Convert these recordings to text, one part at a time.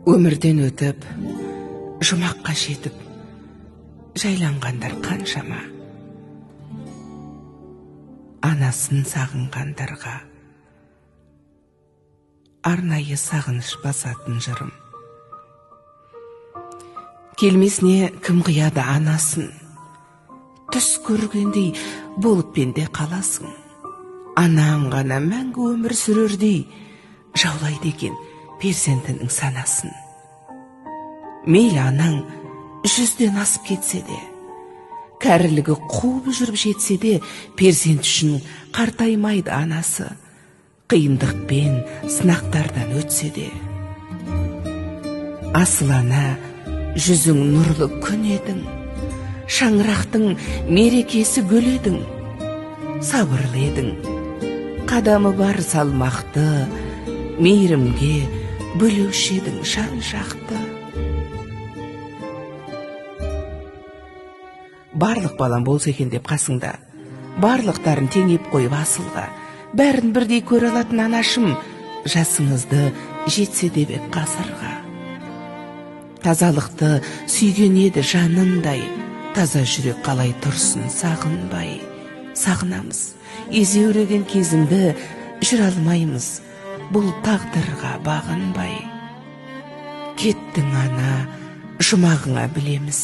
Өмірден өтіп, жұмаққа жетіп, жайланғандар қаншама. Анасын сағынғандарға арнайы сағыныш басатын жырым. Келмесіне кім қияды анасын, түс көргендей болып пенде қаласың. Анаң ғана мәңгі өмір сүрердей жаулайды екен перзентінің санасын. Мейлі анаң 100-ден асып кетсе де, кәрілігі қуып жүріп жетсе де, перзент үшін қартаймайды анасы, қиындықпен сынақтардан өтсе де. Асыл ана, жүзің нұрлы күн едің, шаңырақтың мерекесі гүл едің, сабырлы едің, қадамы бар салмақты, мейірімге бөлеуші едің жан жақты. Барлық балам болса екен деп қасыңда, барлықтарын теңеп қойып асылға, бәрін бірдей көре алатын анашым, жасыңызды жетсе де бек ғасырға. Тазалықты сүйген еді жанындай, таза жүрек қалай тұрсын сағынбай. Сағынамыз, езеуреген кезіңді жүр алмаймыз, бұл тағдырға бағынбай. Кеттің ана, жұмағыңа білеміз,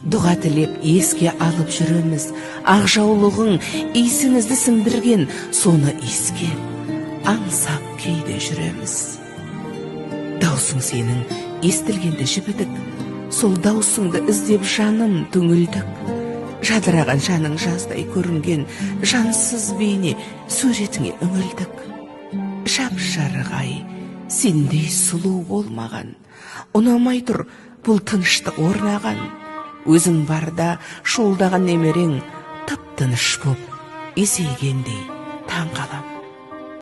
дұға тілеп еске алып жүреміз. Ақ жаулығың исіңізді сіңдірген, соны иіскеп, аңсап кейде жүреміз. Даусың сенің естілгенді жібідік, сол даусыңды іздеп жаным түңілдік. Жадыраған жаның жаздай көрінген, жансыз бейне суретіңе үңілдік. Жап-жарық сендей сұлу болмаған, ұнамай тұр бұл тыныштық орнаған. Өзің барда шуылдаған немерең тып-тыныш боп есейгендей